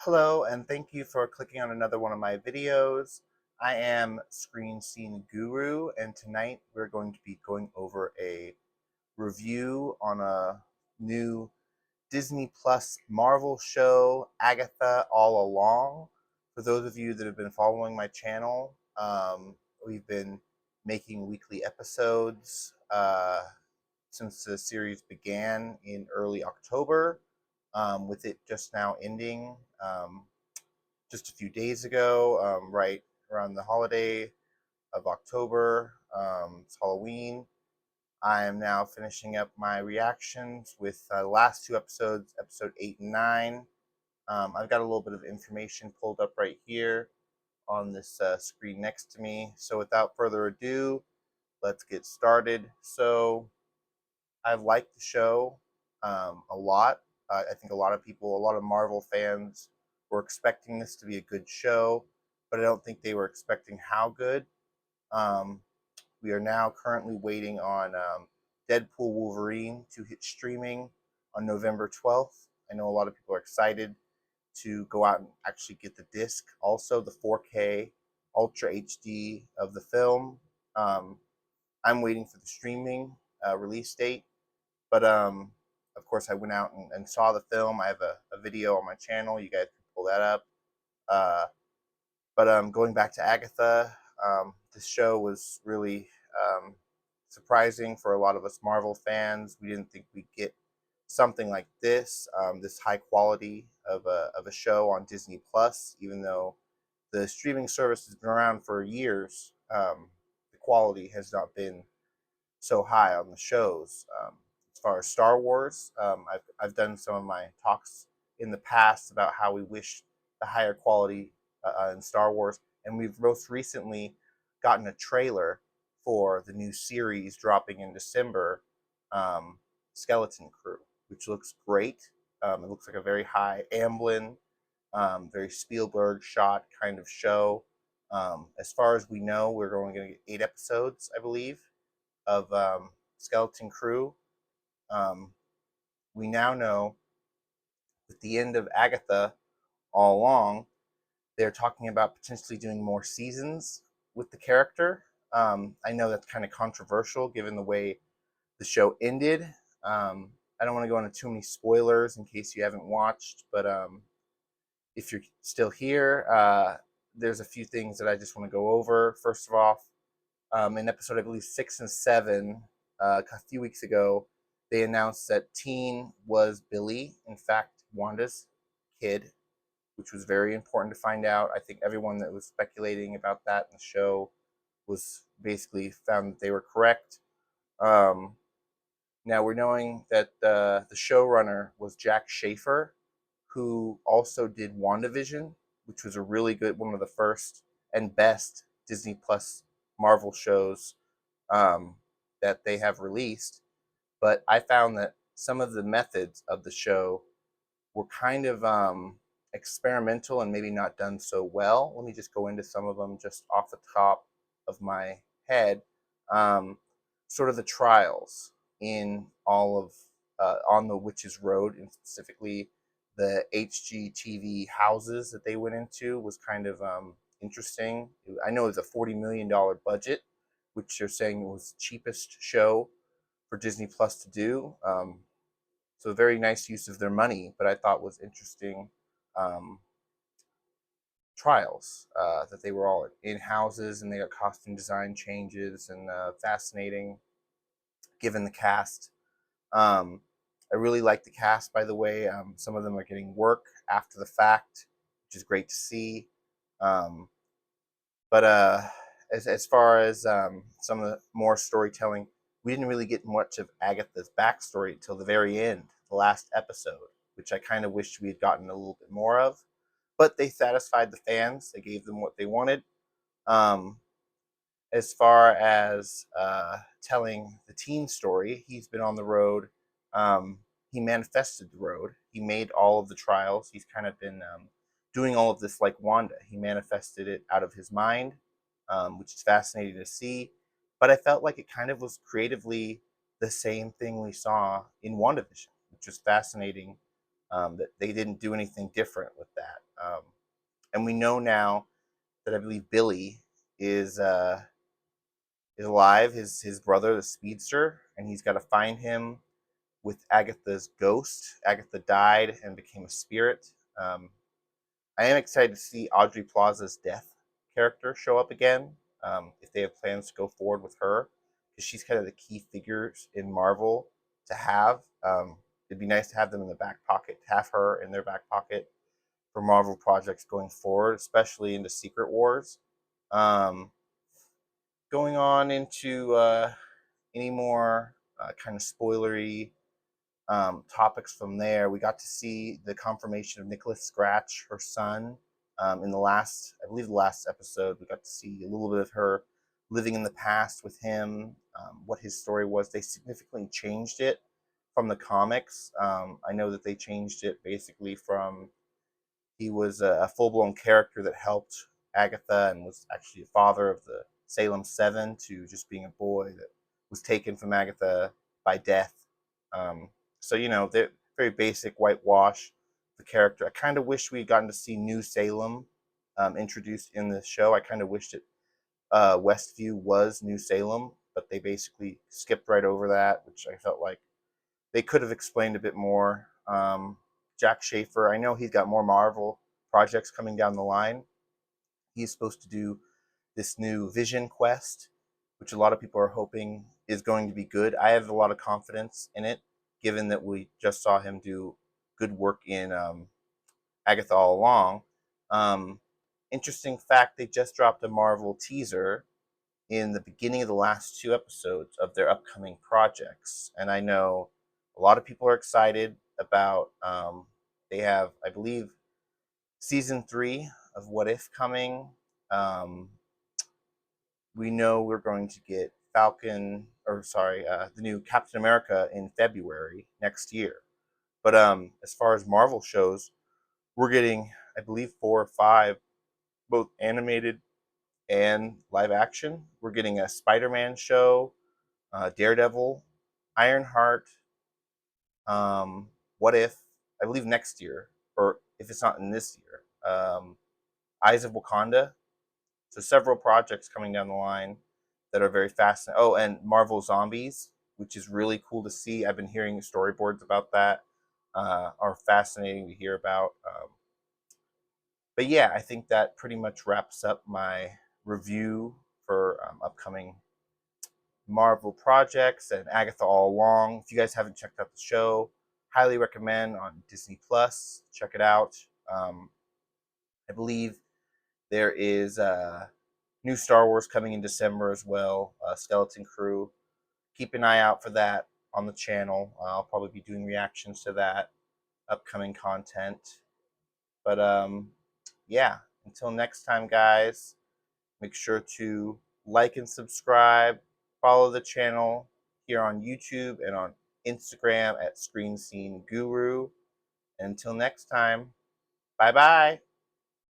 Hello, and thank you for clicking on another one of my videos. I am Screen Scene Guru, and tonight we're going to be going over a review on a new Disney Plus Marvel show, Agatha All Along. For those of you that have been following my channel, we've been making weekly episodes since the series began in early October, with it just now ending. Just a few days ago, right around the holiday of October. It's Halloween. I am now finishing up my reactions with the last two episodes, episode 8 and 9. I've got a little bit of information pulled up right here on this screen next to me. So without further ado, let's get started. So I've liked the show a lot. I think a lot of people, a lot of Marvel fans, were expecting this to be a good show, but I don't think they were expecting how good. Um, we are now currently waiting on Deadpool Wolverine to hit streaming on November 12th. I know a lot of people are excited to go out and actually get the disc. Also, the 4K Ultra HD of the film. Um, I'm waiting for the streaming release date. But of course, I went out and saw the film. I have a video on my channel. You guys can pull that up. Uh, but going back to Agatha, this show was really surprising for a lot of us Marvel fans. We didn't think we'd get something like this high quality of a show on Disney Plus, even though the streaming service has been around for years. The quality has not been so high on the shows. As far as Star Wars, I've done some of my talks in the past about how we wish the higher quality in Star Wars, and we've most recently gotten a trailer for the new series dropping in December, um, Skeleton Crew, which looks great. It looks like a very high Amblin, very Spielberg shot kind of show. As far as we know, we're going to get 8 episodes, I believe, of Skeleton Crew. Um, we now know with the end of Agatha all along, they're talking about potentially doing more seasons with the character. I know that's kind of controversial given the way the show ended. I don't want to go into too many spoilers in case you haven't watched, but if you're still here, there's a few things that I just want to go over. First of all, in episode, I believe, 6 and 7, a few weeks ago, they announced that Teen was Billy, in fact, Wanda's kid, which was very important to find out. I think everyone that was speculating about that in the show was basically found that they were correct. Um, Now we're knowing that the showrunner was Jack Schaefer, who also did WandaVision, which was a really good, one of the first and best Disney Plus Marvel shows um, that they have released. But I found that some of the methods of the show were kind of experimental and maybe not done so well. Let me just go into some of them just off the top of my head. Um, Sort of the trials in all of on the Witches Road, and specifically the HGTV houses that they went into was kind of interesting. I know it was a $40 million budget, which they're saying was the cheapest show for Disney Plus to do. So very nice use of their money, but I thought was interesting um, trials that they were all in houses and they got costume design changes and fascinating given the cast. Um, I really like the cast, by the way. Some of them are getting work after the fact, which is great to see. Um, but as far as some of the more storytelling, we didn't really get much of Agatha's backstory until the very end, the last episode, which I kind of wished we had gotten a little bit more of. But they satisfied the fans. They gave them what they wanted. Um, as far as telling the teen story, he's been on the road. Um, he manifested the road. He made all of the trials. He's kind of been doing all of this like Wanda. He manifested it out of his mind, which is fascinating to see. But I felt like it kind of was creatively the same thing we saw in WandaVision, which was fascinating that they didn't do anything different with that. And we know now that I believe Billy is alive. His brother, the speedster, and he's got to find him with Agatha's ghost. Agatha died and became a spirit. Um, I am excited to see Audrey Plaza's death character show up again. If they have plans to go forward with her, because she's kind of the key figures in Marvel to have. It'd be nice to have them in the back pocket, to have her in their back pocket for Marvel projects going forward, especially into Secret Wars. Um, Going on into any more kind of spoilery topics from there, we got to see the confirmation of Nicholas Scratch, her son, in the last, I believe, the last episode. We got to see a little bit of her living in the past with him, what his story was. They significantly changed it from the comics. I know that they changed it basically from he was a full blown character that helped Agatha and was actually a father of the Salem Seven to just being a boy that was taken from Agatha by death. Um, so, they're very basic whitewash the character. I kind of wish we had gotten to see New Salem introduced in the show. I kind of wished it Westview was New Salem, but they basically skipped right over that, which I felt like they could have explained a bit more. Jack Schaefer, I know he's got more Marvel projects coming down the line. He's supposed to do this new Vision Quest, which a lot of people are hoping is going to be good. I have a lot of confidence in it, given that we just saw him do good work in Agatha All Along. Um, Interesting fact, they just dropped a Marvel teaser in the beginning of the last two episodes of their upcoming projects. And I know a lot of people are excited about, they have, I believe, season 3 of What If coming. Um, we know we're going to get the new Captain America in February next year. But as far as Marvel shows, we're getting, I believe, 4 or 5, both animated and live action. We're getting a Spider-Man show, Daredevil, Ironheart, What If, I believe next year, or if it's not in this year, Eyes of Wakanda. So several projects coming down the line that are very fascinating. Oh, and Marvel Zombies, which is really cool to see. I've been hearing storyboards about that. Are fascinating to hear about. But yeah, I think that pretty much wraps up my review for upcoming Marvel projects and Agatha All Along. If you guys haven't checked out the show, highly recommend on Disney Plus. Check it out. I believe there is new Star Wars coming in December as well. Skeleton Crew. Keep an eye out for that on the channel. I'll probably be doing reactions to that upcoming content. But yeah, until next time, guys. Make sure to like and subscribe. Follow the channel here on YouTube and on Instagram at Screen Scene Guru. And until next time, bye bye.